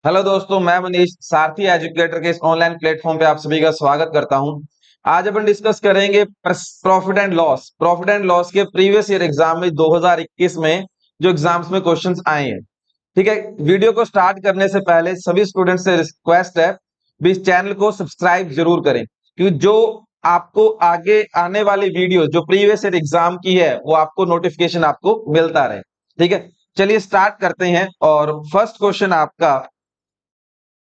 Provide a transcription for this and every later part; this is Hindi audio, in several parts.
हेलो दोस्तों, मैं मनीष सारथी एजुकेटर के इस ऑनलाइन प्लेटफॉर्म पे आप सभी का स्वागत करता हूं। आज अपन डिस्कस करेंगे प्रॉफिट एंड लॉस के प्रीवियस ईयर एग्जाम में 2021 में जो एग्जाम्स में क्वेश्चंस आए हैं। ठीक है। वीडियो को स्टार्ट करने से पहले सभी स्टूडेंट्स से रिक्वेस्ट है भी इस चैनल को सब्सक्राइब जरूर करें, क्योंकि जो आपको आगे आने वाली वीडियो जो प्रीवियस ईयर एग्जाम की है वो आपको नोटिफिकेशन आपको मिलता रहे। ठीक है, चलिए स्टार्ट करते हैं। और फर्स्ट क्वेश्चन आपका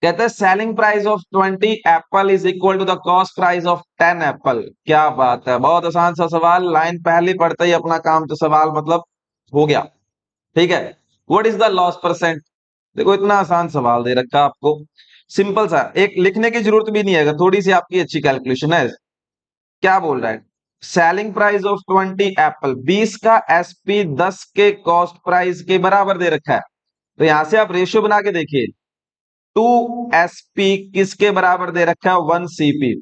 कहते हैं selling price of 20 apple is equal to the cost price of 10 apple. क्या बात है, बहुत आसान सा सवाल। लाइन पहले पढ़ते ही अपना काम तो सवाल मतलब हो गया। ठीक है। What is the loss percent. देखो इतना आसान सवाल दे रखा आपको, सिंपल सा, एक लिखने की जरूरत भी नहीं है, थोड़ी सी आपकी अच्छी कैलकुलेशन है। क्या बोल रहा है, सेलिंग प्राइस ऑफ 20 एप्पल, 20 का एसपी 10 के कॉस्ट प्राइस के बराबर दे रखा है। तो यहां से आप रेशियो बना के देखिए, 2 एसपी किसके बराबर दे रखा है, 1 सीपी।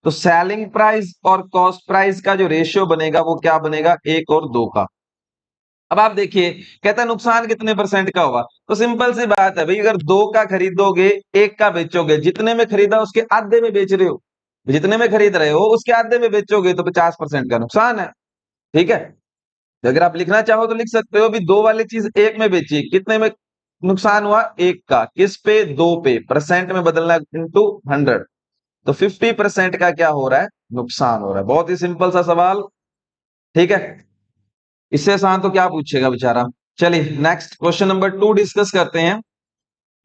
तो सेलिंग प्राइस और कॉस्ट प्राइस का जो रेशियो बनेगा वो क्या बनेगा, 1 और 2 का। अब आप देखिए, कहता है नुकसान कितने परसेंट का होगा। तो सिंपल सी बात है भाई, अगर 2 का खरीदोगे 1 का बेचोगे, जितने में खरीदा उसके आधे में बेच रहे हो, जितने में खरीद रहे हो उसके आधे में बेचोगे तो 50% का नुकसान है। ठीक है। तो अगर आप लिखना चाहो तो लिख सकते हो भी 2 वाली चीज 1 में बेची, कितने में नुकसान हुआ, 1 का। किस पे, 2 पे। परसेंट में बदलना इंटू 100, तो 50% का क्या हो रहा है, नुकसान हो रहा है। बहुत ही सिंपल सा सवाल। ठीक है, इससे आसान तो क्या पूछेगा बेचारा। चलिए नेक्स्ट क्वेश्चन नंबर 2 डिस्कस करते हैं।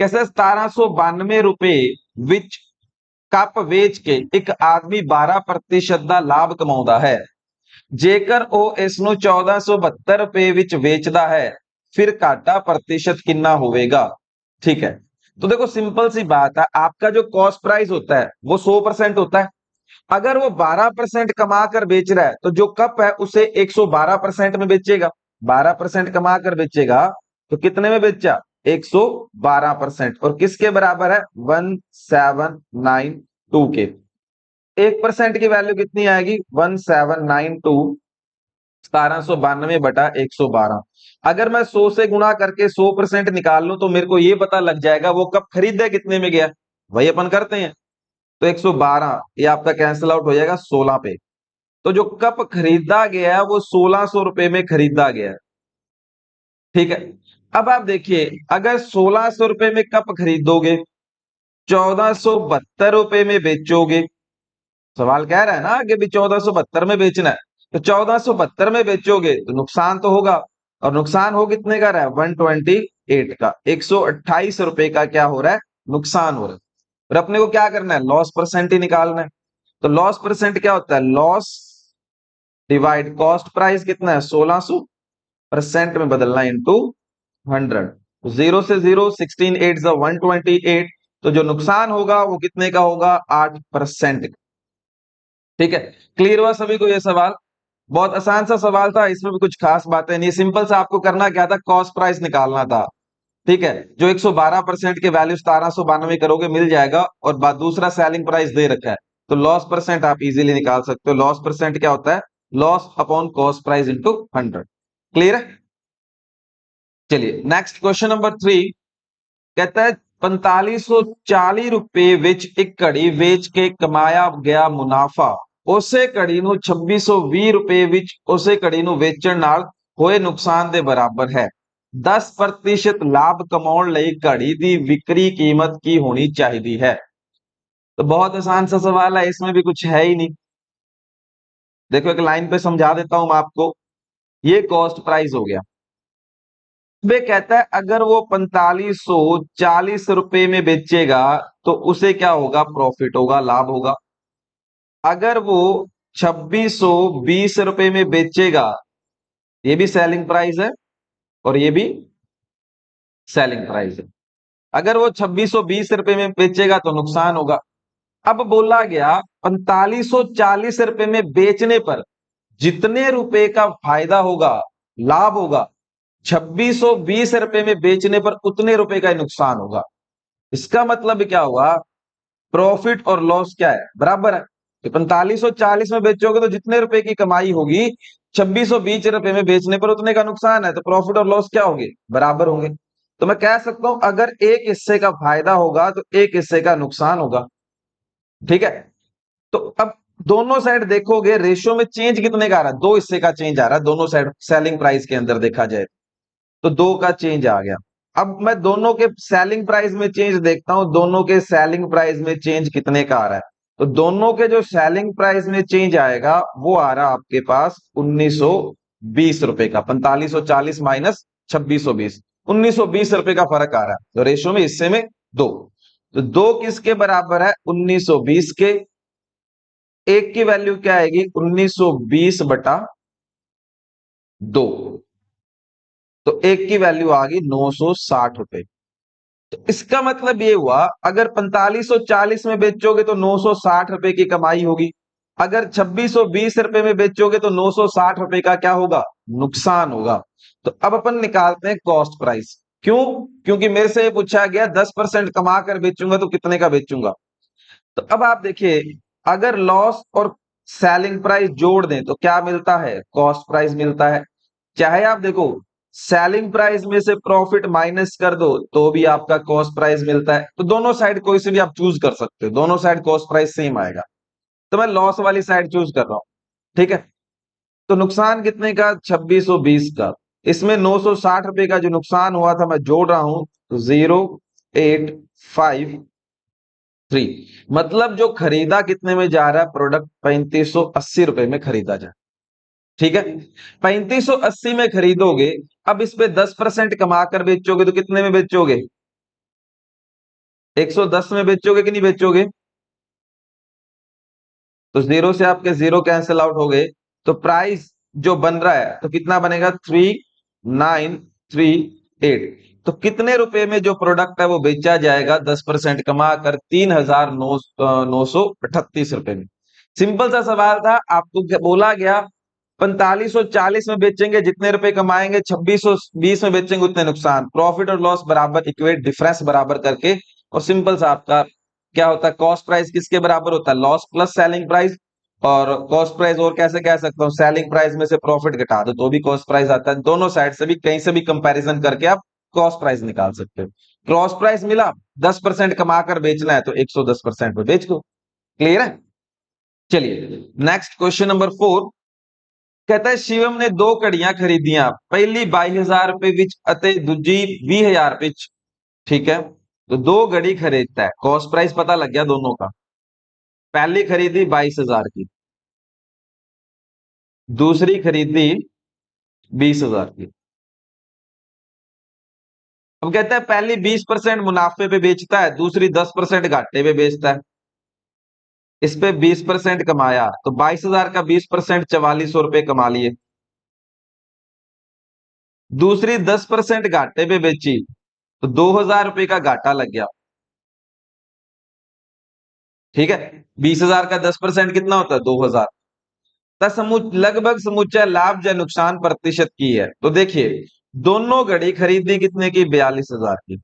कैसे 1792 रुपए विच ਕੱਪ ਵੇਚ ਕੇ ਇੱਕ ਆਦਮੀ 12% ਦਾ ਲਾਭ ਕਮਾਉਂਦਾ ਹੈ, ਜੇਕਰ ਉਹ ਇਸ ਨੂੰ 1472 ਰੁਪਏ ਵਿੱਚ ਵੇਚਦਾ है, फिर घाटा प्रतिशत कितना होगा। ठीक है। तो देखो सिंपल सी बात है, आपका जो कॉस्ट प्राइस होता है वो 100% होता है। अगर वो 12% कमा कर बेच रहा है तो जो कप है उसे 112% में बेचेगा। 12% कमा कर बेचेगा तो कितने में बेचा, 112%। और किसके बराबर है, 1792 के। 1% की वैल्यू कितनी आएगी, 1792, 1792/112। अगर मैं 100 से गुणा करके 100% निकाल लूं तो मेरे को ये पता लग जाएगा वो कब खरीदा कितने में गया। वही अपन करते हैं। तो 112 ये आपका कैंसिल आउट हो जाएगा 16 पे। तो जो कप खरीदा गया है वो 1600 रुपए में खरीदा गया है। ठीक है। अब आप देखिए, अगर 1600 रुपए में कप खरीदोगे, 1472 में बेचोगे, सवाल कह रहा है ना कि भी 1472 में बेचना है, तो 1472 में बेचोगे तो नुकसान तो होगा। और नुकसान हो कितने का रहा है, 128 का। 128 रुपए का क्या हो रहा है, नुकसान हो रहा है। और अपने को क्या करना है, लॉस परसेंट ही निकालना है। तो लॉस परसेंट क्या होता है, लॉस डिवाइड कॉस्ट प्राइस कितना है, 1600, परसेंट में बदलना इंटू 100। जीरो से जीरो, 16 8 128। तो जो नुकसान होगा वो कितने का होगा, 8%। ठीक है। क्लियर हुआ सभी को ये सवाल। बहुत आसान सा सवाल था, इसमें भी कुछ खास बातें नहीं, सिंपल सा आपको करना क्या था, कॉस्ट प्राइस निकालना था। ठीक है। जो 112% के वैल्यू 1792 करोगे मिल जाएगा। और बात दूसरा सेलिंग प्राइस दे रखा है, तो लॉस परसेंट आप इजीली निकाल सकते हो। लॉस परसेंट क्या होता है, loss upon cost price into 100। Clear है। चलिए नेक्स्ट क्वेश्चन नंबर 3। कहता है 4540 ਵਿੱਚ ਇੱਕ ਘੜੀ ਵੇਚ ਕੇ ਕਮਾਇਆ ਗਿਆ ਮੁਨਾਫਾ ਉਸੇ ਘੜੀ ਨੂੰ 2620 ਵਿੱਚ ਉਸੇ ਘੜੀ ਨੂੰ ਵੇਚਣ ਨਾਲ ਹੋਏ ਨੁਕਸਾਨ ਦੇ ਬਰਾबर है। 10% ਲਾਭ ਕਮਾਉਣ ਲਈ ਘੜੀ ਦੀ ਵਿਕਰੀ कीमत की होनी चाहिए है। तो बहुत आसान सा सवाल है, इसमें भी कुछ है ही नहीं। देखो एक लाइन पे समझा देता हूं मैं आपको। ये कॉस्ट प्राइस हो गया। वे कहता है अगर वो 4540 रुपए में बेचेगा तो उसे क्या होगा, प्रॉफिट होगा, लाभ होगा। अगर वो 2620 रुपए में बेचेगा, ये भी सेलिंग प्राइस है और ये भी सेलिंग प्राइस है। अगर वो 2620 रुपए में बेचेगा तो नुकसान होगा। अब बोला गया 4540 रुपए में बेचने पर जितने रुपए का फायदा होगा, लाभ होगा, 2620 रुपए में बेचने पर उतने रुपए का नुकसान होगा। इसका मतलब क्या हुआ, प्रॉफिट और लॉस क्या है, बराबर है। तो 4540 में बेचोगे तो जितने रुपए की कमाई होगी, 2620 रुपए में बेचने पर उतने का नुकसान है, तो प्रॉफिट और लॉस क्या होंगे, बराबर होंगे। तो मैं कह सकता हूं अगर एक हिस्से का फायदा होगा तो एक हिस्से का नुकसान होगा। ठीक है, तो अब दोनों साइड देखोगे रेशियो में चेंज कितने का आ रहा है, दो हिस्से का चेंज आ रहा है दोनों साइड सेलिंग प्राइस के अंदर देखा जाए तो दो का चेंज आ गया। अब मैं दोनों के सेलिंग प्राइस में चेंज देखता हूं, दोनों के सेलिंग प्राइस में चेंज कितने का आ रहा है। तो दोनों के जो सेलिंग प्राइस में चेंज आएगा वो आ रहा आपके पास 1920 रुपए का, 4540 माइनस 2620, 1920 रुपए का फर्क आ रहा है। तो रेशियो में हिस्से में दो, तो दो किसके बराबर है, 1920 के। एक की वैल्यू क्या आएगी, 1920 बटा दो, तो एक की वैल्यू आ गई 960 रुपए। तो इसका मतलब ये हुआ अगर 4540 में बेचोगे तो 960 रुपए की कमाई होगी, अगर 2620 रुपए में बेचोगे तो 960 रुपए का क्या होगा, नुकसान होगा। तो अब अपन निकालते हैं कॉस्ट प्राइस। क्यों, क्योंकि मेरे से ये पूछा गया 10% कमा कर बेचूंगा तो कितने का बेचूंगा। तो अब आप देखिए अगर लॉस और सेलिंग प्राइस जोड़ दें तो क्या मिलता है, कॉस्ट प्राइस मिलता है। चाहे आप देखो सेलिंग प्राइस में से प्रॉफिट माइनस कर दो तो भी आपका कॉस्ट प्राइस मिलता है। तो दोनों साइड कोई से भी आप चूज कर सकते हो, दोनों साइड कॉस्ट प्राइस सेम आएगा। तो मैं लॉस वाली साइड चूज कर रहा हूं। ठीक है, तो नुकसान कितने का, 2620 का। इसमें 960 रुपए का जो नुकसान हुआ था मैं जोड़ रहा हूं, तो 0853, मतलब जो खरीदा कितने में जा रहा है प्रोडक्ट, 3580 रुपए में खरीदा जा। ठीक है, 3580 में खरीदोगे, अब इस पे 10% कमा कर बेचोगे तो कितने में बेचोगे, 110 में बेचोगे कि नहीं बेचोगे। तो जीरो से आपके जीरो कैंसिल आउट हो गए, तो प्राइस जो बन रहा है तो कितना बनेगा, 3938। तो कितने रुपए में जो प्रोडक्ट है वो बेचा जाएगा 10% कमा कर, 3938 रुपए में। सिंपल सा सवाल था, आपको बोला गया 4540 में बेचेंगे जितने रुपए कमाएंगे, 2620 में बेचेंगे उतने नुकसान, प्रॉफिट और लॉस बराबर इक्वेट डिफरेंस बराबर करके। और सिंपल सा आपका क्या होता है, कॉस्ट प्राइस किसके बराबर होता है, लॉस प्लस सेलिंग प्राइस। और कॉस्ट प्राइस और कैसे कह सकता हूँ, सेलिंग प्राइस में से प्रॉफिट घटा दो तो भी कॉस्ट प्राइस आता है। दोनों साइड से भी कहीं से भी कंपैरिजन करके आप कॉस्ट प्राइस निकाल सकते हो। कॉस्ट प्राइस मिला, 10% कमा कर बेचना है तो 110% में बेच दो। क्लियर है। चलिए नेक्स्ट क्वेश्चन नंबर 4, कहता है शिवम ने दो घड़ियां खरीदियां, पहली 22,000 रुपए विच अते दूजी 20,000 रुपए। ठीक है, तो दो घड़ी खरीदता है, कॉस्ट प्राइस पता लग गया दोनों का। पहली खरीदी 22,000 की, दूसरी खरीदी 20,000 की। अब कहता है पहली 20% मुनाफे पे बेचता है, दूसरी 10% घाटे पे बेचता है। इस पे 20% कमाया तो 22,000 का 20% 4400 रुपए कमा लिए। दूसरी 10% घाटे पे बेची तो 2,000 रुपए का घाटा लग गया। ठीक है, 20,000 का 10% कितना होता है, 2,000। लगभग समूचा लाभ या नुकसान प्रतिशत की है। तो देखिए दोनों घड़ी खरीदी कितने की, 42,000 की।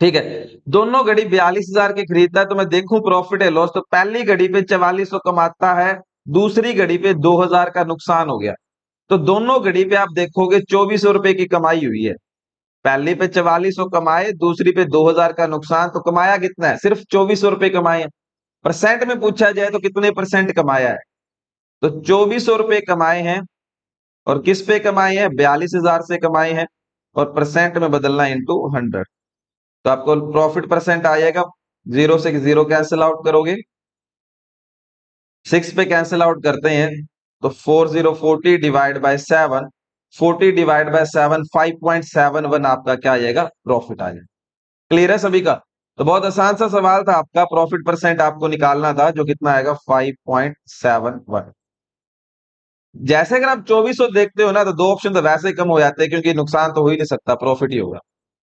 ठीक है, दोनों घड़ी 42,000 की खरीदता है, तो मैं देखूं प्रॉफिट है लॉस, तो पहली घड़ी पे 4400 कमाता है, दूसरी घड़ी पे 2,000 का नुकसान हो गया। तो दोनों घड़ी पे आप देखोगे 2400 रुपए की कमाई हुई है। पहली पे 4400 कमाए, दूसरी पे 2,000 का नुकसान, तो कमाया कितना है, सिर्फ 2400 रुपए कमाए हैं। परसेंट में पूछा जाए तो कितने परसेंट कमाया है, तो 2400 रुपए कमाए हैं। और किस पे कमाए हैं, 42,000 से कमाए हैं। और परसेंट में बदलना इंटू 100, तो आपको प्रॉफिट परसेंट आ जाएगा। जीरो से जीरो कैंसिल आउट करोगे, 6 पे कैंसिल आउट करते हैं तो 4040 डिवाइड बाय 7, 40 डिवाइड बाय 7, 5.71 आपका क्या आ जाएगा, प्रॉफिट आ जाएगा। क्लियर है सभी का। तो बहुत आसान सा सवाल था आपका, प्रॉफिट परसेंट आपको निकालना था जो कितना आएगा, 5.71। जैसे अगर आप 2400 देखते हो ना, तो दो ऑप्शन तो वैसे ही कम हो जाते हैं क्योंकि नुकसान तो हो ही नहीं सकता, प्रॉफिट ही होगा।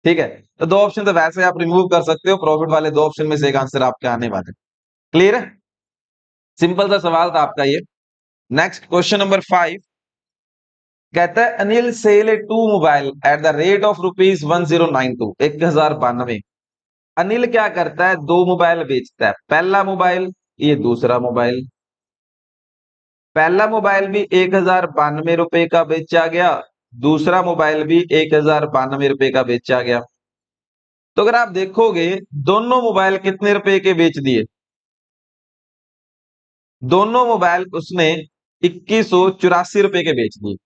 ठीक है, तो दो ऑप्शन तो वैसे आप रिमूव कर सकते हो, प्रॉफिट वाले दो ऑप्शन में से एक आंसर आपके आने वाले। क्लियर है, सिंपल सा सवाल था आपका ये। नेक्स्ट क्वेश्चन नंबर 5, कहता है Anil sell a two mobile at the rate of ₹1092, 1092। Anil क्या करता है, दो मोबाइल बेचता है। पहला मोबाइल, ये दूसरा मोबाइल। पहला मोबाइल भी 1092 रुपए का बेचा गया, दूसरा मोबाइल भी 1092 रुपए का बेचा गया। तो अगर आप देखोगे दोनों मोबाइल कितने रुपए के बेच दिए, दोनों मोबाइल उसने 2184 रुपए के बेच दिए।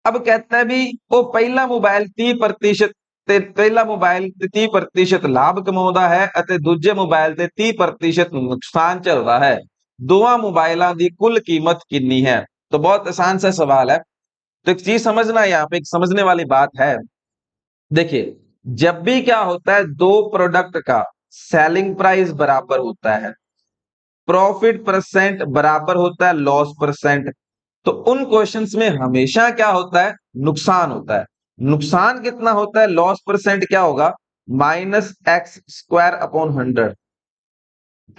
अब कहता है भी वो पहला मोबाइल 30% ਤੇ ਪਹਿਲਾ ਮੋਬਾਈਲ ਤੇ 30% ਲਾਭ ਕਮਾਉਂਦਾ ਹੈ ਅਤੇ ਦੂਜੇ ਮੋਬਾਈਲ ਤੇ 30% नुकसान चल रहा है, दोवां मोबाइलों की कुल कीमत कितनी है। तो बहुत आसान सा सवाल है। तो एक चीज समझना, यहाँ पे एक समझने वाली बात है। देखिए, जब भी क्या होता है, दो प्रोडक्ट का सेलिंग प्राइस बराबर होता है, प्रॉफिट परसेंट बराबर होता है लॉस परसेंट, तो उन क्वेश्चंस में हमेशा क्या होता है, नुकसान होता है। नुकसान कितना होता है, लॉस परसेंट क्या होगा, -x² अपॉन 100।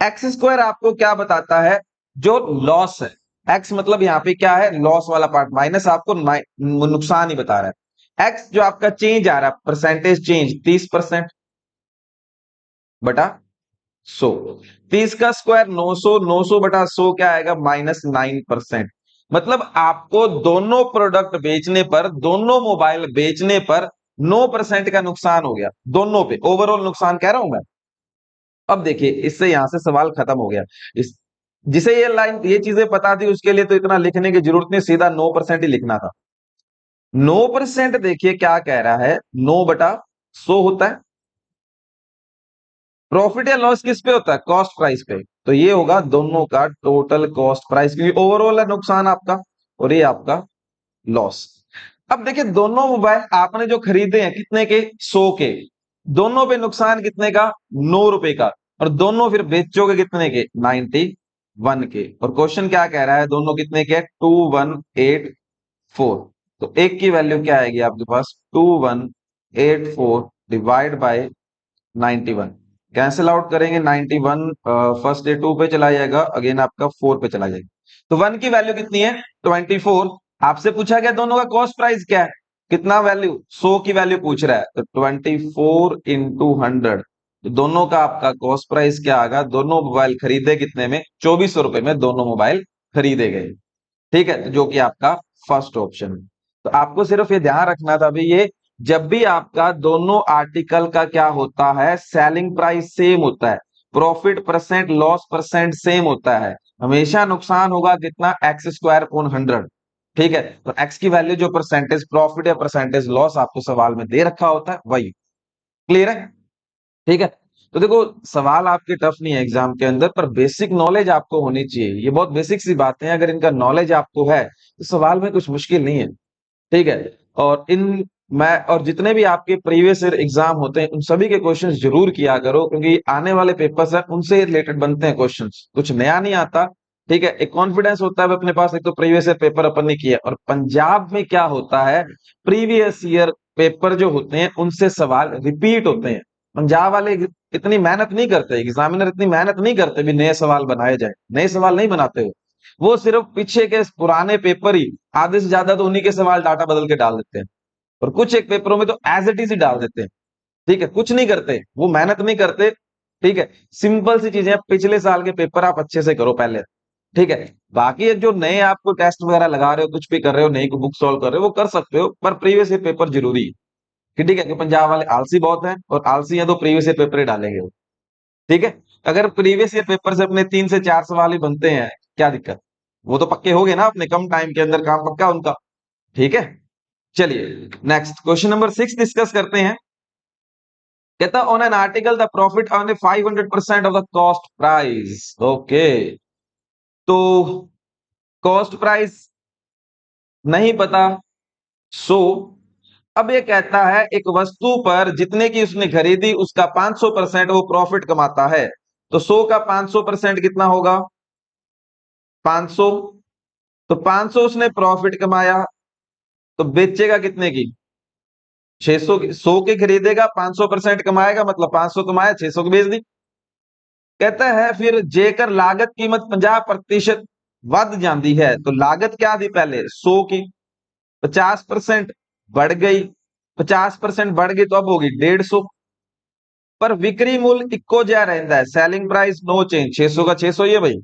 एक्स स्क्वायर आपको क्या बताता है, जो लॉस है। एक्स मतलब यहाँ पे क्या है, लॉस वाला पार्ट, माइनस आपको नुकसान ही बता रहा है। एक्स जो आपका चेंज आ रहा है, परसेंटेज चेंज 30% बटा 100, 30 का स्क्वायर 900, 900 बटा 100 क्या आएगा, -9%। मतलब आपको दोनों प्रोडक्ट बेचने पर, दोनों मोबाइल बेचने पर 9% का नुकसान हो गया, दोनों पे ओवरऑल नुकसान कह रहा हूं मैं। अब देखिए, इससे यहां से सवाल खत्म हो गया। इस जिसे ये लाइन, ये चीजें पता थी, उसके लिए तो इतना लिखने की जरूरत नहीं, सीधा 9% ही लिखना था। 9% देखिए क्या कह रहा है, 9/100 होता है। प्रॉफिट या लॉस किस पे होता है, कॉस्ट प्राइस पे। तो ये होगा दोनों का टोटल कॉस्ट प्राइस, क्योंकि ओवरऑल है नुकसान आपका और ये आपका लॉस। अब देखिए, दोनों मोबाइल आपने जो खरीदे हैं कितने के, 100 के, दोनों पे नुकसान कितने का, 9 रुपए का, और दोनों फिर बेचोगे कितने के, 91 के। और क्वेश्चन क्या कह रहा है, दोनों कितने के, 2184। तो एक की वैल्यू क्या आएगी आपके पास, 2184 डिवाइड बाय 91। कैंसिल आउट करेंगे, 91 फर्स्ट डे 2 पे चला जाएगा, अगेन आपका 4 पे चला जाएगा। तो 1 की वैल्यू कितनी है, 24। आपसे पूछा गया दोनों का कॉस्ट प्राइस क्या है, कितना वैल्यू, 100 की वैल्यू पूछ रहा है, तो 24 इंटू 100, तो दोनों का आपका कॉस्ट प्राइस क्या आएगा, दोनों मोबाइल खरीदे कितने में, 2400 रुपए में दोनों मोबाइल खरीदे गए। ठीक है, तो जो कि आपका फर्स्ट ऑप्शन है। तो आपको सिर्फ ये ध्यान रखना था भाई, ये जब भी आपका दोनों आर्टिकल का क्या होता है, सेलिंग प्राइस सेम होता है, profit percent loss percent same होता है, हमेशा नुकसान होगा कितना, x² अपॉन 100। ठीक है, तो x की वैल्यू जो परसेंटेज प्रॉफिट या परसेंटेज लॉस आपको सवाल में दे रखा होता है वही। क्लियर है, ठीक है। तो देखो, सवाल आपके टफ नहीं है एग्जाम के अंदर, पर बेसिक नॉलेज आपको होनी चाहिए, ये बहुत बेसिक सी बातें हैं, अगर इनका नॉलेज आपको है तो सवाल में कुछ मुश्किल नहीं है। ठीक है, और इन मैं और जितने भी आपके प्रीवियस ईयर एग्जाम होते हैं उन सभी के क्वेश्चंस जरूर किया करो, क्योंकि आने वाले पेपर्स हैं उनसे रिलेटेड बनते हैं क्वेश्चंस, कुछ नया नहीं आता। ठीक है, एक कॉन्फिडेंस होता है अपने पास, एक तो प्रीवियस ईयर पेपर अपन ने किया, और पंजाब में क्या होता है, प्रीवियस ईयर पेपर जो होते हैं उनसे सवाल रिपीट होते हैं। पंजाब वाले इतनी मेहनत नहीं करते, एग्जामिनर इतनी मेहनत नहीं करते भी नए सवाल बनाए जाए, नए सवाल नहीं बनाते हो, वो सिर्फ पीछे के पुराने पेपर ही, आधे से ज्यादा तो उन्हीं के सवाल डाटा बदल के डाल देते हैं, और कुछ एक पेपरों में तो एज इट इज ही डाल देते हैं। ठीक है, कुछ नहीं करते, वो मेहनत नहीं करते। ठीक है, सिंपल सी चीजें, पिछले साल के पेपर आप अच्छे से करो पहले। ठीक है, बाकी जो नए आपको टेस्ट वगैरह लगा रहे हो, कुछ भी कर रहे हो, नई बुक सॉल्व कर रहे हो, वो कर सकते हो, पर प्रीवियस ईयर पेपर जरूरी है। कि ठीक है, कि पंजाब वाले आलसी बहुत हैं, और आलसी है तो प्रीवियस ईयर पेपर ही डालेंगे वो। ठीक है, अगर प्रीवियस ईयर पेपर से अपने 3 से 4 सवाल ही बनते हैं, क्या दिक्कत, वो तो पक्के हो गए ना, अपने कम टाइम के अंदर काम पक्का उनका। ठीक है, चलिए नेक्स्ट क्वेश्चन नंबर 6 डिस्कस करते हैं। कहता on an article the profit on 500% of the cost price. Okay, तो कॉस्ट प्राइस नहीं पता, सो अब ये कहता है एक वस्तु पर जितने की उसने खरीदी उसका 500% वो प्रॉफिट कमाता है, तो 100 का 500% कितना होगा, 500। तो 500 उसने प्रॉफिट कमाया, तो बेचेगा कितने की, 600 की। 100 के खरीदेगा, 500% कमाएगा, मतलब 500 कमाया, 600 की बेच दी। कहता है फिर जेकर लागत कीमत 50% वध जाती है, तो लागत क्या थी पहले 100 की, 50% बढ़ गई, 50% बढ़ गई तो अब होगी 150, पर विक्री मूल्य इक्को जिहा रहता है, सेलिंग प्राइस नो चेंज, 600 का 600 ही है भाई।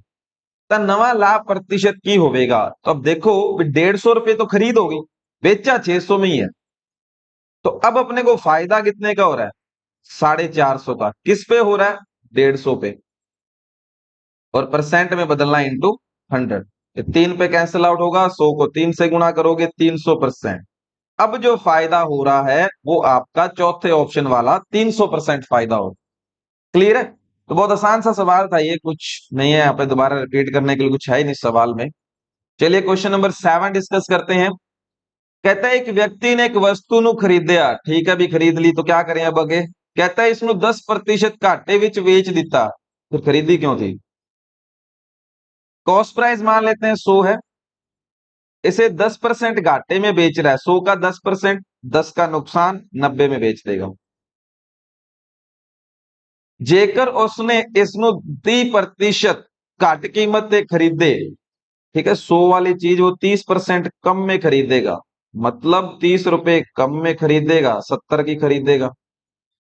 तो नवा लाभ प्रतिशत की होगा, तो अब देखो 150 रुपए तो खरीद होगी, बेचा 600 में ही है। तो अब अपने को फायदा कितने का हो रहा है? 450 का। किस पे हो रहा है? 150 पे। और परसेंट में बदलना इंटू 100। 3 पे कैंसिल आउट होगा, 100 को 3 से गुणा करोगे 300%। अब जो फायदा हो रहा है वो आपका चौथे ऑप्शन वाला 300% फायदा हो। क्लियर है? तो बहुत आसान सा सवाल था ये, कुछ नहीं है यहाँ पे दोबारा रिपीट करने के लिए, कुछ है ही नहीं सवाल में। चलिए क्वेश्चन नंबर 7 डिस्कस करते हैं। कहता है एक व्यक्ति ने एक वस्तु नु खरीदिया, ठीक है, भी खरीद ली, तो क्या करें अब आगे? कहता है इसनु 10% घाटे विच बेच दिता, फिर खरीदी क्यों थी? कॉस्ट प्राइस मान लेते हैं 100 है, इसे 10% घाटे में बेच रहा है, 100 का 10%, 10 का नुकसान, 90 में बेच देगा। जेकर उसने इसनु 30% घट कीमत से खरीदे, ठीक है, 100 वाली चीज वो 30% कम में खरीदेगा, मतलब 30 रुपए कम में खरीदेगा, 70 की खरीदेगा।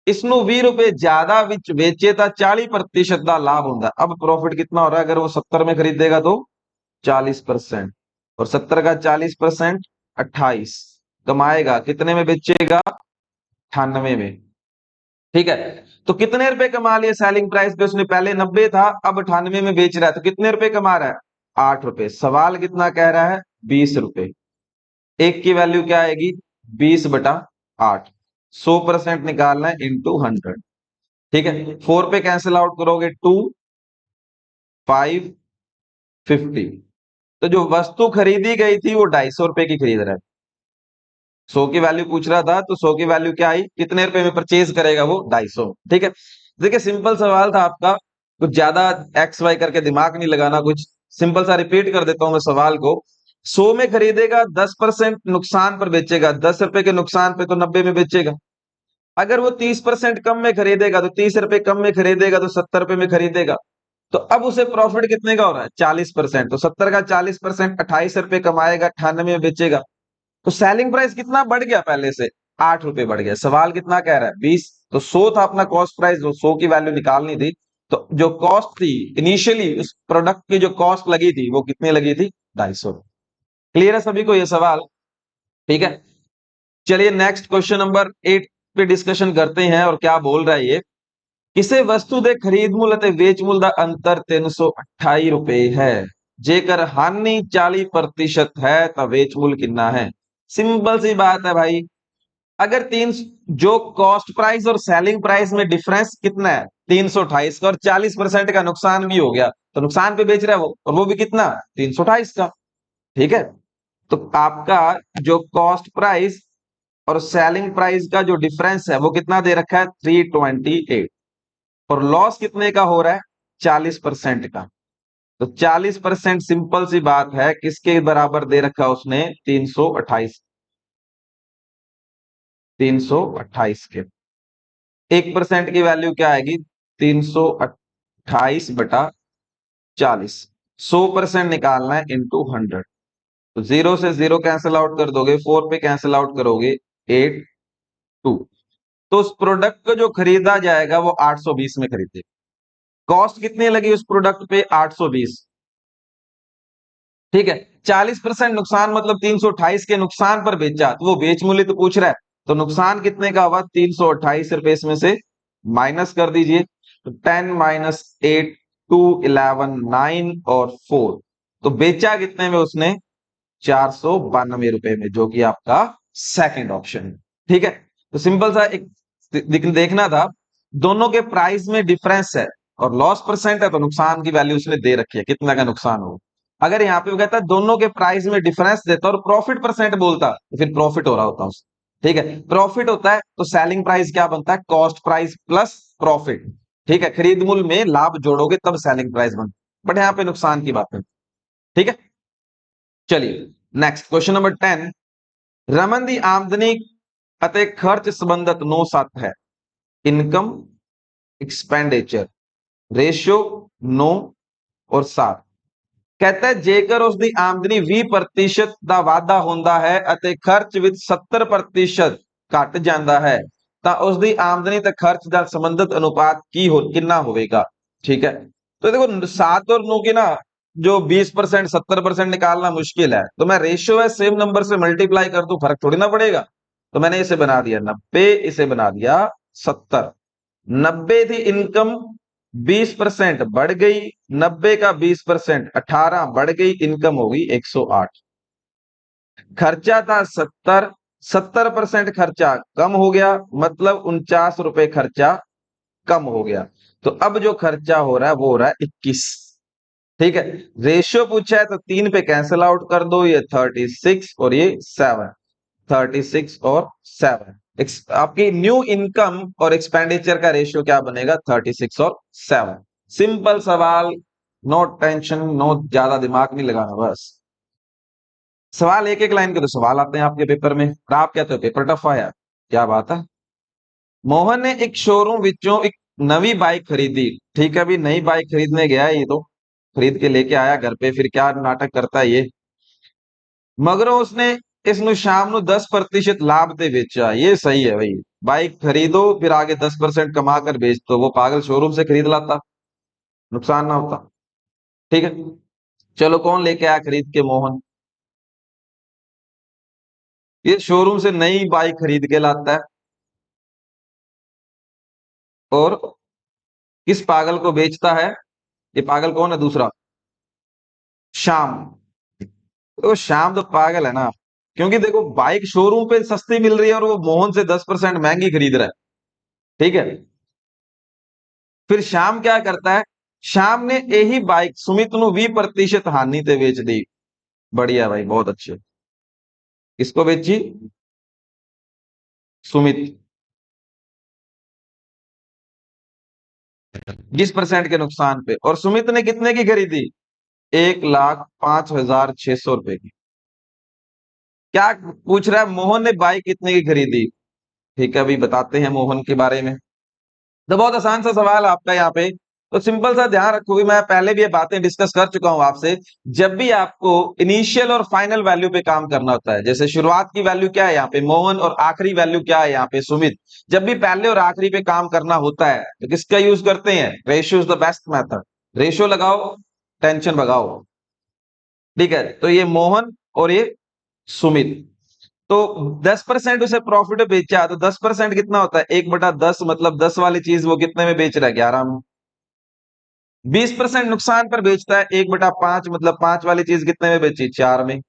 इसनु 20 रुपए ज्यादा बेचे तो 40% का लाभ होता। अब प्रॉफिट कितना हो रहा है? अगर वो 70 में खरीदेगा तो 40%, और 70 का 40%, 28 कमाएगा। कितने में बेचेगा? 98 में। ठीक है, तो कितने रुपए कमा लिए सेलिंग प्राइस पे? उसने पहले 90 था, अब 98 में बेच रहा है, तो कितने रुपए कमा रहा है? 8 रुपए। सवाल कितना कह रहा है? 20 रुपए। एक की वैल्यू क्या आएगी? 20/8। 100% निकालना है इंटू 100। ठीक है, 4 पे कैंसिल आउट करोगे 2, 5, 50। तो जो वस्तु खरीदी गई थी वो 250 रुपए की खरीद रहा है। 100 की वैल्यू पूछ रहा था, तो 100 की वैल्यू क्या आई? कितने रुपए में परचेज करेगा वो? 250। ठीक है, देखिए सिंपल सवाल था आपका, कुछ ज्यादा एक्स वाई करके दिमाग नहीं लगाना, कुछ सिंपल सा रिपीट कर देता हूं मैं सवाल को। 100 में खरीदेगा, 10% नुकसान पर बेचेगा, 10 रुपए के नुकसान पे तो 90 में बेचेगा। अगर वो 30% कम में खरीदेगा तो 30 रुपए कम में खरीदेगा तो 70 रुपए में खरीदेगा। तो अब उसे प्रॉफिट कितने का हो रहा है? 40%। तो 70 का 40%, 28 रुपए कमाएगा, 98 में बेचेगा। तो सेलिंग प्राइस कितना बढ़ गया? पहले से 8 रुपए बढ़ गया। सवाल कितना कह रहा है? 20। तो 100 था अपना कॉस्ट प्राइस, जो 100 की वैल्यू निकालनी थी, तो जो कॉस्ट थी इनिशियली उस प्रोडक्ट की, जो कॉस्ट लगी थी वो कितनी लगी थी? 250। क्लियर है सभी को ये सवाल? ठीक है, चलिए नेक्स्ट क्वेश्चन नंबर 8 पे डिस्कशन करते हैं। और क्या बोल रहा है ये? ਕਿਸੇ ਵਸਤੂ ਦੇ ਖਰੀਦ ਮੁੱਲ ਅਤੇ ਵੇਚ ਮੁੱਲ ਦਾ ਅੰਤਰ 328 ਰੁਪਏ ਹੈ, जेकर हानि 40% है तो वेच मूल्य कितना है? सिंपल सी बात है भाई, अगर तीन, जो कॉस्ट प्राइस और सेलिंग प्राइस में डिफरेंस कितना है? 328 का, और 40% का नुकसान भी हो गया, तो नुकसान पे बेच रहा है वो, और वो भी कितना? 328 का। ठीक है, तो आपका जो कॉस्ट प्राइस और सेलिंग प्राइस का जो डिफरेंस है वो कितना दे रखा है? 328। और लॉस कितने का हो रहा है? 40% का। तो 40% सिंपल सी बात है किसके बराबर दे रखा है उसने? 328। 328 के। 1% की वैल्यू क्या आएगी? 328/40। 100% निकालना है इंटू 100। तो 0 से 0 कैंसिल आउट कर दोगे, 4 पे कैंसिल आउट करोगे 8, 2। तो उस प्रोडक्ट को जो खरीदा जाएगा वो 820 में खरीदे। कॉस्ट कितनी लगी उस प्रोडक्ट पे? 820। ठीक है, 40% नुकसान, मतलब 328 के नुकसान पर बेचा, तो वो बेच मूल्य तो पूछ रहा है, तो नुकसान कितने का हुआ? 328 रुपए। इसमें से माइनस कर दीजिए, तो 10 माइनस 8, 2, 11, 9 और 4। तो बेचा कितने में उसने? 492 रुपए में, जो कि आपका सेकंड ऑप्शन है। ठीक है, तो सिंपल सा एक देखना था, दोनों के प्राइस में डिफरेंस है और लॉस परसेंट है, तो नुकसान की वैल्यू उसने दे रखी है, कितना का नुकसान हो। अगर यहाँ पे वो कहता है दोनों के प्राइस में डिफरेंस देता और प्रॉफिट परसेंट बोलता, तो फिर प्रॉफिट हो रहा होता उस। ठीक है, प्रॉफिट होता है तो सेलिंग प्राइस क्या बनता है? Cost price plus profit. ठीक है, खरीद मूल्य में लाभ जोड़ोगे तब सेलिंग प्राइस बनता, बट यहाँ पे नुकसान की बात है। ठीक है, चलिए नेक्स्ट क्वेश्चन नंबर 10। रमन दी आमदनी ਅਤੇ ਖਰਚ ਸੰਬੰਧਤ 9/7 है। इनकम एक्सपेंडिचर रेशियो 9 और 7। कहता है जेकर उसकी आमदनी 20% ਦਾ ਵਾਧਾ ਹੁੰਦਾ ਹੈ ਅਤੇ ਖਰਚ ਵਿੱਚ 70% ਘਟ ਜਾਂਦਾ ਹੈ ਤਾਂ ਉਸਦੀ ਆਮਦਨੀ ਤੇ ਖਰਚ ਦਾ ਸੰਬੰਧਿਤ अनुपात की हो कितना होगा? ठीक है, तो देखो 7 और 9 की ना जो 20% 70% निकालना मुश्किल है, तो मैं रेशियो है सेम नंबर से मल्टीप्लाई कर दूं, फर्क थोड़ी ना पड़ेगा। तो मैंने इसे बना दिया 90, इसे बना दिया 70। 90 थी इनकम, 20% बढ़ गई, 90 का 20% 18 बढ़ गई, इनकम होगी 108। खर्चा था 70, 70% खर्चा कम हो गया, मतलब 49 रुपए खर्चा कम हो गया। तो अब जो खर्चा हो रहा है वो हो रहा है 21। ठीक है, रेशियो पूछा है तो 3 पे कैंसिल आउट कर दो, ये 36 और ये 7, 36 और 7। आपकी न्यू इनकम और एक्सपेंडिचर का रेशियो क्या बनेगा? 36 और 7। सिंपल सवाल, नो टेंशन, नो ज्यादा दिमाग नहीं लगाना, बस सवाल एक एक लाइन के तो सवाल आते हैं आपके पेपर में, और आप कहते हो पेपर टफ है। क्या बात है। मोहन ने एक शोरूम विचों एक नवी बाइक खरीदी। ठीक है, अभी नई बाइक खरीदने गया है, ये तो खरीद के लेके आया घर पे, फिर क्या नाटक करता है ये। मगरों उसने इसनु शाम नु 10% लाभ ते बेचा। ये सही है भाई, बाइक खरीदो फिर आगे 10% कमा कर बेच दो, वो पागल शोरूम से खरीद लाता, नुकसान ना होता। ठीक है, चलो कौन लेके आया खरीद के? मोहन। ये शोरूम से नई बाइक खरीद के लाता है, और किस पागल को बेचता है? ये पागल कौन है दूसरा? श्याम। तो श्याम तो पागल है ना, क्योंकि देखो बाइक शोरूम पे सस्ती मिल रही है और वो मोहन से 10% महंगी खरीद रहा है। ठीक है, फिर श्याम क्या करता है? श्याम ने यही बाइक सुमित नु 20% हानि ते बेच दी। बढ़िया भाई, बहुत अच्छे। किसको बेची? सुमित। 20% के नुकसान पे, और सुमित ने कितने की खरीदी? 1,05,600 रुपए की। क्या पूछ रहा है? मोहन ने बाइक कितने की खरीदी? ठीक है, अभी बताते हैं मोहन के बारे में। तो बहुत आसान सा सवाल है आपका यहाँ पे। तो सिंपल सा ध्यान रखो कि मैं पहले भी ये बातें डिस्कस कर चुका हूं आपसे। जब भी आपको इनिशियल और फाइनल वैल्यू पे काम करना होता है, जैसे शुरुआत की वैल्यू क्या है यहाँ पे मोहन, और आखिरी वैल्यू क्या है यहाँ पे सुमित, जब भी पहले और आखिरी पे काम करना होता है तो किसका यूज करते हैं? Ratio is the best method. Ratio लगाओ, टेंशन भगाओ। ठीक है, तो ये मोहन और ये सुमित। तो 10% उसे प्रॉफिट में बेचा, तो 10% कितना होता है? 1/10, मतलब 10 वाली चीज वो कितने में बेच रहा है? 11 में। 20% नुकसान पर बेचता है, 1/5, मतलब 5 वाली चीज कितने में बेची? 4 में।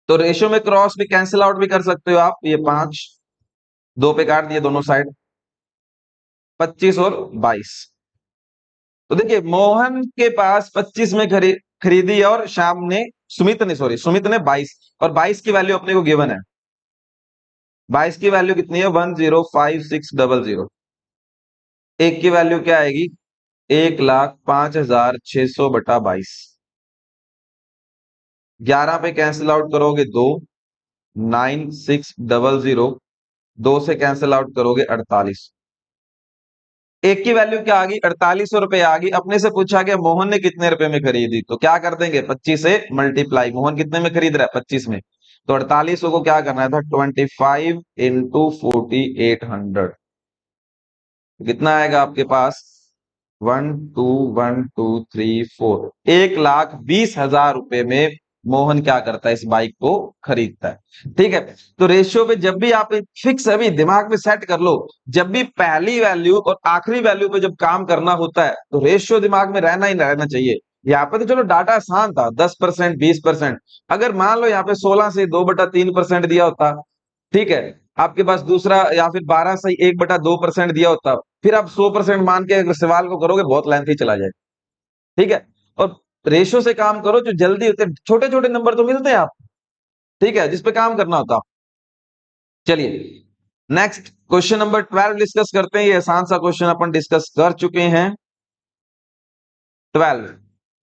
तो रेशियो में क्रॉस भी कैंसिल आउट भी कर सकते हो आप, ये 5 2 पे काट दिए दोनों साइड, 25 और 22। तो देखिए मोहन के पास 25 में खरीदी है, और शाम ने, सुमित ने, सॉरी सुमित ने 22, और 22 की वैल्यू अपने को गिवन है। 22 की वैल्यू कितनी है? 105,600। एक की वैल्यू क्या आएगी? 1,05,600/22। 11 पे कैंसिल आउट करोगे 2, 9,600। 2 से कैंसिल आउट करोगे 48। एक की वैल्यू क्या आ गई? 4800 रुपए आ गई। अपने से पूछा गया मोहन ने कितने रुपए में खरीदी, तो क्या कर देंगे? 25 से मल्टीप्लाई। मोहन कितने में खरीद रहा है? 25 में। तो 4800 को क्या करना था? 25 इंटू 4800। कितना आएगा आपके पास? 1, 2, 1, 2, 3, 4, 1,20,000 रुपए में मोहन क्या करता है? इस बाइक को खरीदता है। ठीक है, तो रेशियो पे जब भी आप फिक्स, अभी दिमाग में सेट कर लो, जब भी पहली वैल्यू और आखिरी वैल्यू पे जब काम करना होता है तो रेशियो दिमाग में रहना ही रहना चाहिए। यहाँ पे तो चलो डाटा आसान था, 10% 20%। अगर मान लो यहाँ पे 16 से 2/3% दिया होता, ठीक है, आपके पास दूसरा, या फिर 12 से 1/2% दिया होता, फिर आप 100% मान के अगर सवाल को करोगे बहुत लेंथी चला जाए। ठीक है, और रेशो से काम करो, जो जल्दी होते, छोटे छोटे नंबर तो मिलते हैं आप, ठीक है, जिसपे काम करना होता। चलिए नेक्स्ट क्वेश्चन नंबर 12 डिस्कस करते हैं। ये आसान सा क्वेश्चन अपन डिस्कस कर चुके हैं। 12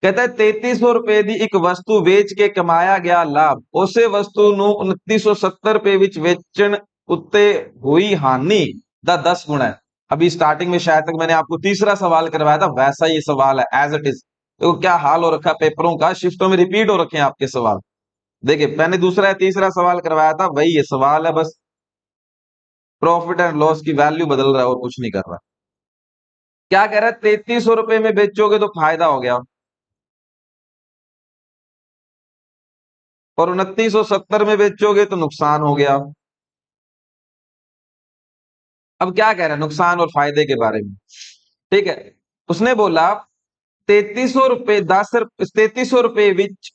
कहता है 3300 रुपए दी एक वस्तु बेच के कमाया गया लाभ, उसे वस्तु ਨੂੰ 2970 रुपए ਵਿੱਚ ਵੇਚਣ ਉੱਤੇ हुई हानि ਦਾ 10 गुना है। अभी स्टार्टिंग में शायद तक मैंने आपको तीसरा सवाल करवाया था, वैसा ही सवाल है एज इट इज। तो क्या हाल हो रखा है पेपरों का, शिफ्टों में रिपीट हो रखे हैं आपके सवाल। देखिए मैंने दूसरा या तीसरा सवाल करवाया था, वही ये सवाल है, बस प्रॉफिट एंड लॉस की वैल्यू बदल रहा है और कुछ नहीं कर रहा। क्या कह रहा है? 3300 रुपए में बेचोगे तो फायदा हो गया, और 2970 में बेचोगे तो नुकसान हो गया। अब क्या कह रहा है नुकसान और फायदे के बारे में, ठीक है। उसने बोला 3300 रुपए 3300 रुपए विच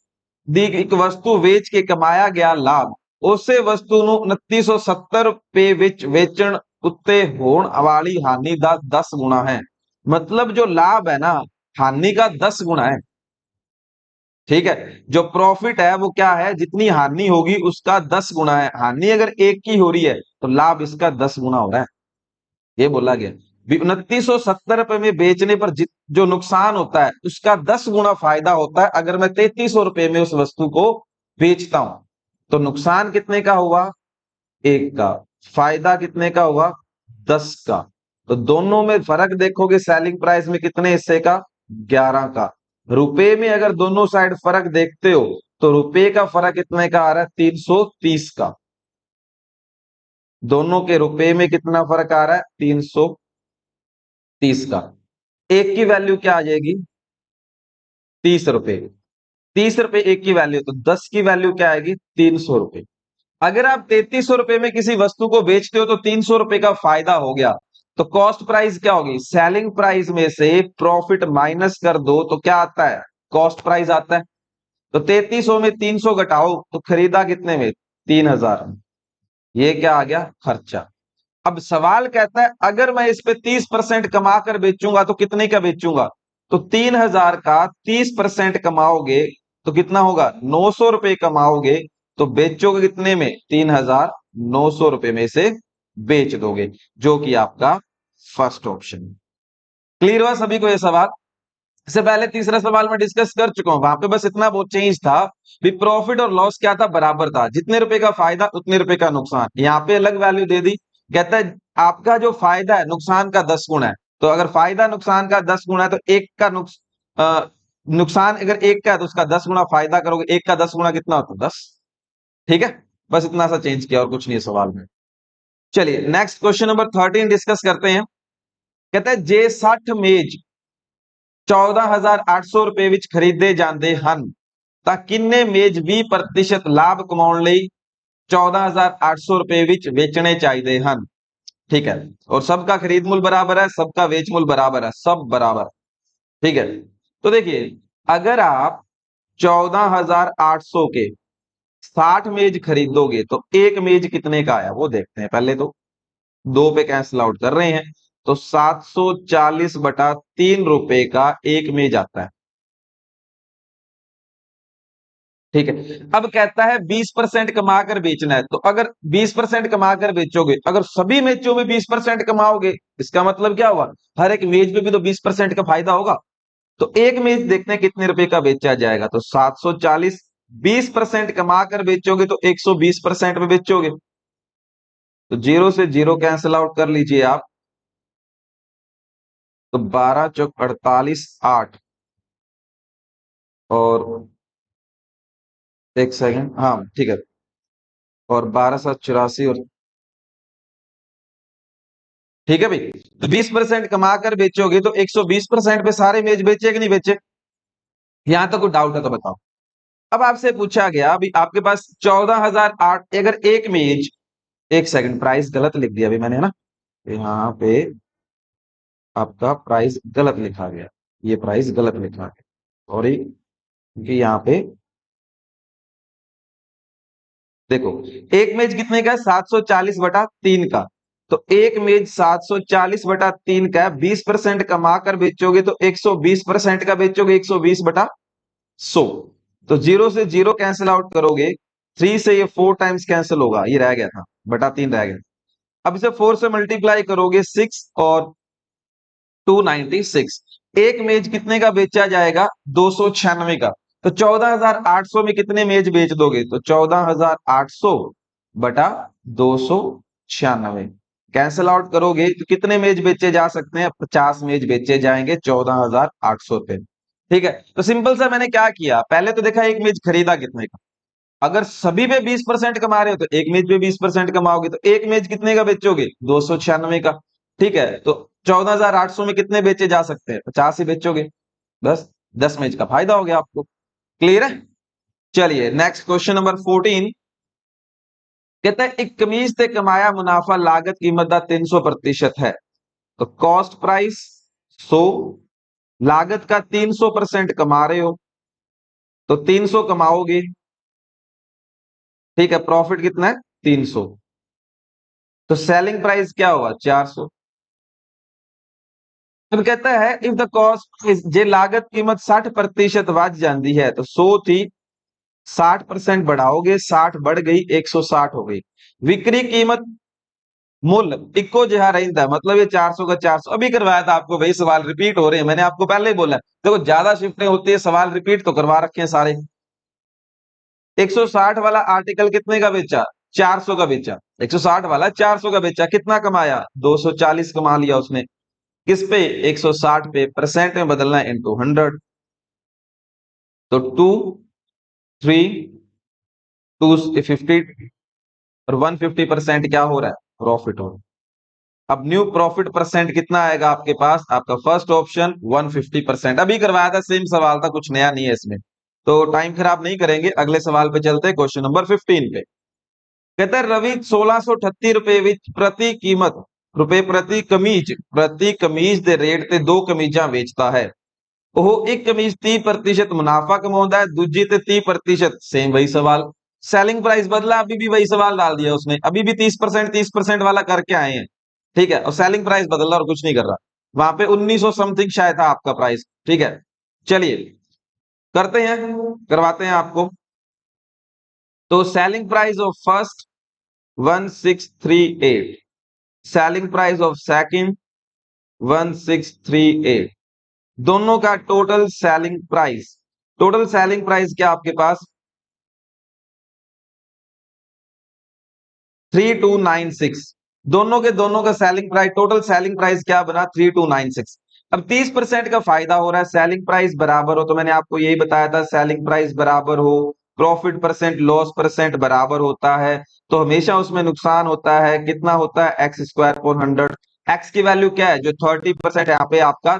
दी एक वस्तु ਵੇਚ ਕੇ ਕਮਾਇਆ ਗਿਆ ਲਾਭ ਉਸੇ ਵਸਤੂ ਨੂੰ 2970 ਰੁਪਏ ਵਿੱਚ ਵੇਚਣ ਉੱਤੇ ਹੋਣ ਵਾਲੀ ਹਾनि ਦਾ 10 गुना है। मतलब जो लाभ है ना, हानि का 10 गुना है। ठीक है, जो प्रॉफिट है वो क्या है, जितनी हानि होगी उसका 10 गुना है। हानि अगर एक की हो रही है तो लाभ इसका 10 गुना हो रहा है, ये बोला गया। 2970 रुपए में बेचने पर जो नुकसान होता है उसका 10 गुना फायदा होता है अगर मैं 3300 रुपए में उस वस्तु को बेचता हूं। तो नुकसान कितने का हुआ, 1 का। फायदा कितने का हुआ, 10 का। तो दोनों में फर्क देखोगे, सेलिंग प्राइस में कितने हिस्से का, 11 का। रुपए में अगर दोनों साइड फर्क देखते हो तो रुपए का फर्क कितने का आ रहा है, 330 का। दोनों के रुपए में कितना फर्क आ रहा है, 330 का। एक की वैल्यू क्या आ जाएगी, 30 रुपए। 30 रुपए एक की वैल्यू, तो 10 की वैल्यू क्या आएगी, 300 रुपए। अगर आप 3300 रुपए में किसी वस्तु को बेचते हो तो 300 रुपए का फायदा हो गया। तो कॉस्ट प्राइस क्या होगी, सेलिंग प्राइस में से प्रॉफिट माइनस कर दो तो क्या आता है, कॉस्ट प्राइस आता है। तो 3300 में 300 घटाओ तो खरीदा कितने में, 3000। ये क्या आ गया, खर्चा। अब सवाल कहता है अगर मैं इस पे 30% कमा कर बेचूंगा तो कितने का बेचूंगा। तो 3000 का 30% कमाओगे तो कितना होगा, 900 रुपए कमाओगे। तो बेचोगे कितने में, 3900 रुपए में से बेच दोगे, जो कि आपका फर्स्ट ऑप्शन। क्लियर हुआ सभी को ये सवाल। इससे पहले तीसरा सवाल मैं डिस्कस कर चुका हूं, वहां पे बस इतना बहुत चेंज था भी प्रॉफिट और लॉस क्या था, बराबर था। जितने रुपए का फायदा उतने रुपए का नुकसान। यहाँ पे अलग वैल्यू दे दी, कहता है आपका जो फायदा है नुकसान का 10 गुना है। तो अगर फायदा नुकसान का 10 गुना है तो एक का नुकसान अगर एक का है तो उसका 10 गुना फायदा करोगे, एक का 10 गुना कितना होता है, 10। ठीक है, बस इतना सा चेंज किया और कुछ नहीं है सवाल में। चलिए नेक्स्ट क्वेश्चन नंबर 13 डिस्कस करते हैं। कहता है जे 60 मेज 14,800 ਵਿੱਚ ਖਰੀਦੇ ਜਾਂਦੇ ਹਨ ਤਾਂ ਕਿੰਨੇ ਮੇਜ਼ 20% ਲਾਭ ਕਮਾਉਣ ਲਈ 14,800 ਵਿੱਚ ਵੇਚਣੇ ਚਾਹੀਦੇ ਹਨ। ठीक है, और सबका खरीद मूल्य बराबर है, सबका बेच मूल्य बराबर है, सब बराबर। ठीक है, तो देखिए अगर आप 14,800 के 60 मेज खरीदोगे तो एक मेज कितने का आया वो देखते हैं पहले तो। दो पे कैंसिल आउट कर रहे हैं तो 740/3 रुपए का एक मेज आता है। ठीक है, अब कहता है 20% कमाकर बेचना है। तो अगर 20% कमाकर बेचोगे, अगर सभी मेचों में 20% कमाओगे, इसका मतलब क्या हुआ, हर एक मेज में भी तो 20% का फायदा होगा। तो एक मेज देखते हैं कितने रुपए का बेचा जाएगा। तो 740, 20% कमाकर बेचोगे तो 120% में बेचोगे। तो जीरो से जीरो कैंसिल आउट कर लीजिए आप। तो 12 चौक 48, 8 और एक सेकंड, हाँ ठीक है, और 12 7 84 और ठीक है भाई। तो 20% कमाकर बेचोगे तो 120% पे सारे मेज बेचे कि नहीं बेचे, यहां तक कोई डाउट है तो बताओ। अब आपसे पूछा गया अभी आपके पास 14,008, अगर एक मेज, एक सेकंड प्राइस गलत लिख दिया अभी मैंने, है ना, यहाँ पे आपका प्राइस गलत लिखा गया, ये प्राइस गलत लिखा गया, सॉरी। क्योंकि यहाँ पे देखो एक मेज कितने का है, 740/3 का। तो एक मेज 740/3 का है, 20% कमा कर बेचोगे तो 120% का बेचोगे, 120/100। तो जीरो से जीरो कैंसिल आउट करोगे, 3 से ये 4 टाइम्स कैंसिल होगा, ये रह गया था, बटा 3 रह गया। अब इसे 4 से मल्टीप्लाई करोगे, 6 और 296। एक मेज कितने का बेचा जाएगा, 296 का। तो 14,800 में कितने मेज बेच दोगे, तो 14,800/296। कैंसिल आउट करोगे तो कितने मेज बेचे जा सकते हैं, 50 मेज बेचे जाएंगे 14,800 पे। ठीक है, तो सिंपल सा मैंने क्या किया, पहले तो देखा एक मेज खरीदा कितने का। अगर सभी पे 20% कमा रहे हो तो एक मेज पे 20% कमाओगे, तो एक मेज कितने का बेचोगे, 296 का। ठीक है, तो 14,800 में कितने बेचे जा सकते हैं, 50 ही बेचोगे, बस 10 मेज का फायदा हो गया आपको। क्लियर है। चलिए नेक्स्ट क्वेश्चन नंबर 14 कहता है एक कमीज से कमाया मुनाफा लागत कीमत का 300% है। तो कॉस्ट प्राइस 100, लागत का 300% कमा रहे हो तो 300 कमाओगे। ठीक है, प्रॉफिट कितना है 300, तो सेलिंग प्राइस क्या होगा 400। अब कहता है इफ द कॉस्ट इज जे लागत कीमत 60% वध जाती है तो 100 थी 60% बढ़ाओगे 60 बढ़ गई 160 हो गई। विक्री कीमत मूल्य इको जहा रहता है, मतलब ये 400 का 400 अभी करवाया था आपको, भाई सवाल रिपीट हो रहे हैं, मैंने आपको पहले ही बोला देखो ज्यादा शिफ्टें होती है सवाल रिपीट तो करवा रखे हैं सारे। 160 वाला आर्टिकल कितने का बेचा 400 का बेचा, 160 वाला 400 का बेचा, कितना कमाया 240 कमा लिया उसने। किस पे 160 पे, परसेंट में बदलना है इनटू 100, तो 2 3 250 और 150% क्या हो रहा है प्रॉफिट हो रहा है। अब न्यू प्रॉफिट परसेंट कितना आएगा आपके पास, आपका फर्स्ट ऑप्शन 150%। अभी करवाया था सेम सवाल था, कुछ नया नहीं है इसमें, तो टाइम खराब नहीं करेंगे, अगले सवाल पे चलते हैं क्वेश्चन नंबर 15 पे। कहता है रवि 1638 रुपए विच प्रति कीमत रुपए प्रति कमीज दे रेट ते दो कमीजा बेचता है। ਉਹ एक कमीज 30% मुनाफा कमाता है, दूजी ते 30%। सेम वही सवाल, सेलिंग प्राइस बदला, अभी भी वही सवाल डाल दिया उसने, अभी भी 30% वाला करके आए हैं। ठीक है, और सेलिंग प्राइस बदल रहा और कुछ नहीं कर रहा। वहां पे 1900 समथिंग शायद था आपका प्राइस। ठीक है, चलिए करते हैं, करवाते हैं आपको। तो selling price of first 1638, selling price of second 1638, दोनों का टोटल सेलिंग प्राइस क्या आपके पास 3296। दोनों का selling price, total selling price क्या बना 3296। अब 30% का फायदा हो रहा है, सेलिंग प्राइस बराबर हो, तो मैंने आपको यही बताया था सेलिंग प्राइस बराबर हो प्रॉफिट परसेंट लॉस परसेंट बराबर होता है, तो हमेशा उसमें नुकसान होता है। कितना होता है एक्स स्क्वायर पर 100। एक्स की वैल्यू क्या है जो 30% यहाँ पे आपका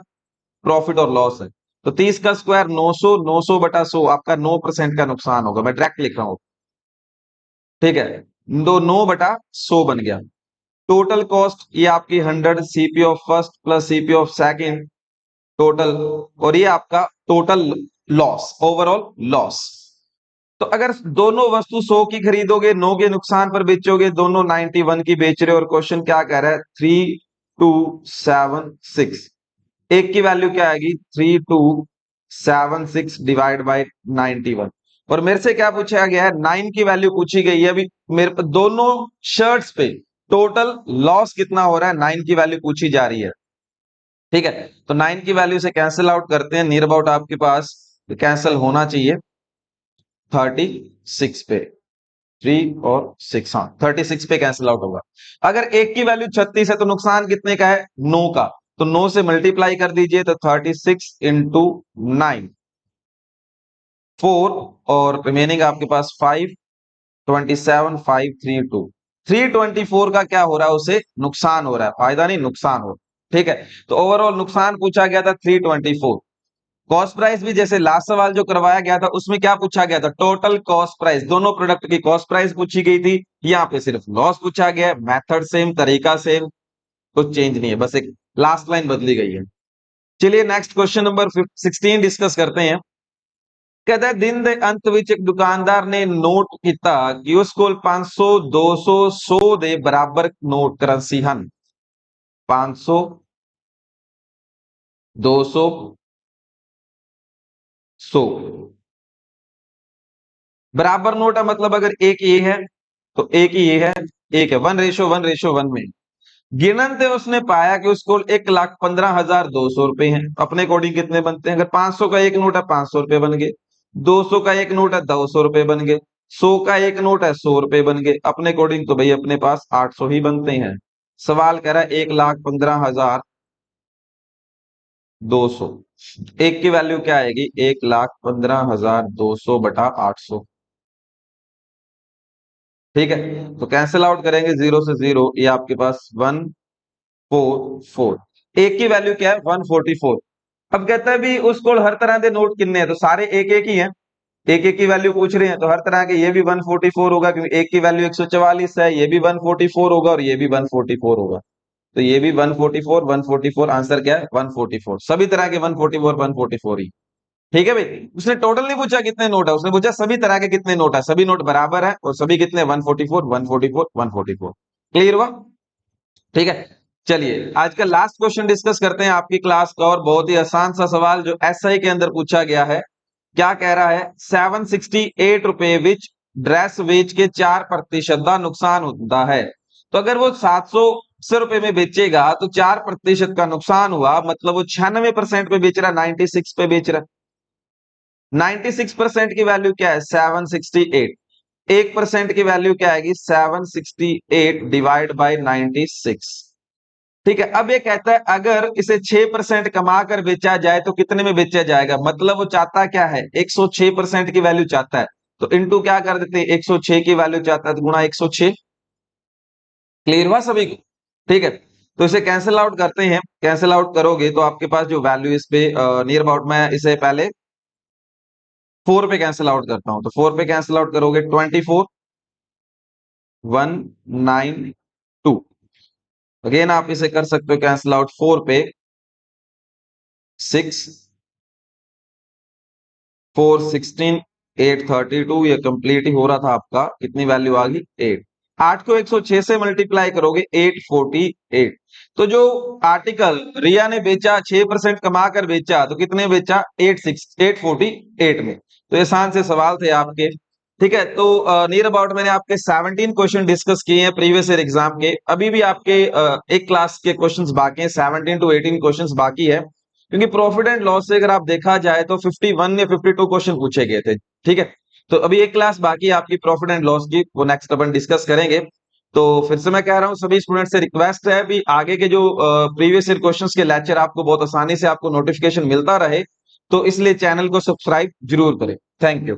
प्रॉफिट और लॉस है, तो 30 का स्क्वायर 900, 900 बटा 100 आपका 9% का नुकसान होगा, मैं डायरेक्ट लिख रहा हूं। ठीक है, दो 9 बटा 100 बन गया। टोटल कॉस्ट ये आपकी 100 CP of first plus CP of second total, और ये आपका टोटल लॉस ओवरऑल लॉस। तो अगर दोनों वस्तु 100 की खरीदोगे 9 के नुकसान पर बेचोगे, दोनों 91 की बेच रहे हो, और क्वेश्चन क्या कह रहा है 3276। एक की वैल्यू क्या आएगी 3276 डिवाइड बाई 91, और मेरे से क्या पूछा गया है 9 की वैल्यू पूछी गई है। अभी मेरे पर दोनों शर्ट्स पे टोटल लॉस कितना हो रहा है 9 की वैल्यू पूछी जा रही है। ठीक है, तो 9 की वैल्यू से कैंसिल आउट करते हैं, नियर अबाउट आपके पास कैंसिल होना चाहिए 36 पे, 3 और 6, हाँ 36 पे कैंसिल आउट होगा। अगर एक की वैल्यू 36 है तो नुकसान कितने का है 9 का, तो 9 से मल्टीप्लाई कर दीजिए, तो 36 इंटू 9 4, और रिमेनिंग आपके पास 5, 27 5 3 2, 324 का क्या हो रहा है उसे नुकसान हो रहा है, फायदा नहीं नुकसान हो। ठीक है, तो ओवरऑल नुकसान पूछा गया था 324। कॉस्ट प्राइस भी जैसे लास्ट सवाल जो करवाया गया था उसमें क्या पूछा गया था टोटल कॉस्ट प्राइस, दोनों प्रोडक्ट की कॉस्ट प्राइस पूछी गई थी। यहाँ पे सिर्फ लॉस पूछा गया है, मेथड सेम तरीका सेम, कुछ चेंज नहीं है, बस एक लास्ट लाइन बदली गई है। चलिए नेक्स्ट क्वेश्चन नंबर 16 डिस्कस करते हैं। कहता है दिन ਦੇ ਅੰਤ ਵਿੱਚ ਇੱਕ ਦੁਕਾਨਦਾਰ ਨੇ ਨੋਟ ਕੀਤਾ ਕਿ ਉਸ ਕੋਲ 500 200 100 ਦੇ ਬਰਾਬਰ ਨੋਟ ਕਰੰਸੀ ਹਨ। 500 200 100 बराबर नोट है, मतलब अगर एक ये है तो एक ही ये है, एक है 1:1:1 में। गिनन से उसने पाया कि उसको 1,15,200 रुपए हैं, अपने अकॉर्डिंग कितने बनते हैं, अगर 500 का एक नोट है 500 रुपए बन गए, 200 का एक नोट है 200 रुपए बन गए, 100 का एक नोट है 100 रुपए बन गए, अपने अकॉर्डिंग तो भाई अपने पास 800 ही बनते हैं। सवाल कह रहा है 1,15,200, एक की वैल्यू क्या आएगी 1,15,200 बटा 800। ठीक है, तो कैंसिल आउट करेंगे 0 से 0, ये आपके पास 144, एक की वैल्यू क्या है 144। अब कहता है भी उसको हर तरह के नोट कितने हैं, तो सारे एक एक ही हैं, एक एक की वैल्यू पूछ रहे हैं तो हर तरह के ये भी 144 होगा क्योंकि एक की वैल्यू 144 है, ये भी 144 होगा और ये भी 144 होगा। तो ये भी 144 144 आंसर क्या है 144, सभी तरह के 144 144 ही। ठीक है भाई, उसने टोटल नहीं पूछा कितने नोट है, उसने पूछा सभी तरह के कितने नोट है, सभी नोट बराबर है और सभी कितने 144 144 144। क्लियर हुआ? ठीक है, चलिए आज का लास्ट क्वेश्चन डिस्कस करते हैं आपकी क्लास का, और बहुत ही आसान सा सवाल जो एसआई के अंदर पूछा गया है। क्या कह रहा है, 768 रुपए विच ड्रेस वेच के 4% का नुकसान होता है। तो अगर वो 700 रुपए में बेचेगा तो 4% का नुकसान हुआ, मतलब वो 96% पे बेच रहा है, 96 पे बेच रहा है। 96% की वैल्यू क्या है 768, 1% की वैल्यू क्या आएगी 768 डिवाइड बाई 96। ठीक है, अब ये कहता है अगर इसे 6% कमा कर बेचा जाए तो कितने में बेचा जाएगा, मतलब वो चाहता क्या है 106% की वैल्यू चाहता है। तो इनटू क्या कर देते हैं, 106 की वैल्यू चाहता है तो गुणा 106। क्लियर हुआ सभी को? ठीक है, तो इसे कैंसिल आउट करते हैं, कैंसिल आउट करोगे तो आपके पास जो वैल्यू इस पे नियर अबाउट, मैं इसे पहले 4 पे कैंसिल आउट करता हूं, तो 4 पे कैंसिल आउट करोगे 24 192। अगेन आप इसे कर सकते हो कैंसिल आउट 4 पे, 6 4 16 832, ये कंप्लीट ही हो रहा था आपका, कितनी वैल्यू आ गई 8। 8 को 106 से मल्टीप्लाई करोगे 848। तो जो आर्टिकल रिया ने बेचा 6% कमा कर बेचा तो कितने बेचा 848 में। तो ये आसान से सवाल थे आपके। ठीक है, तो नियर अबाउट मैंने आपके 17 क्वेश्चन डिस्कस किए हैं प्रीवियस ईयर एग्जाम के, अभी भी आपके एक क्लास के क्वेश्चंस बाकी हैं, 17 to 18 क्वेश्चंस बाकी है, क्योंकि प्रॉफिट एंड लॉस से अगर आप देखा जाए तो 51 या 52 क्वेश्चन पूछे गए थे। ठीक है, तो अभी एक क्लास बाकी है आपकी प्रॉफिट एंड लॉस की, वो नेक्स्ट अपन डिस्कस करेंगे। तो फिर से मैं कह रहा हूं सभी स्टूडेंट से रिक्वेस्ट है भी आगे के जो प्रीवियस ईयर क्वेश्चंस के लेक्चर आपको बहुत आसानी से आपको नोटिफिकेशन मिलता रहे, तो इसलिए चैनल को सब्सक्राइब जरूर करें। Thank you.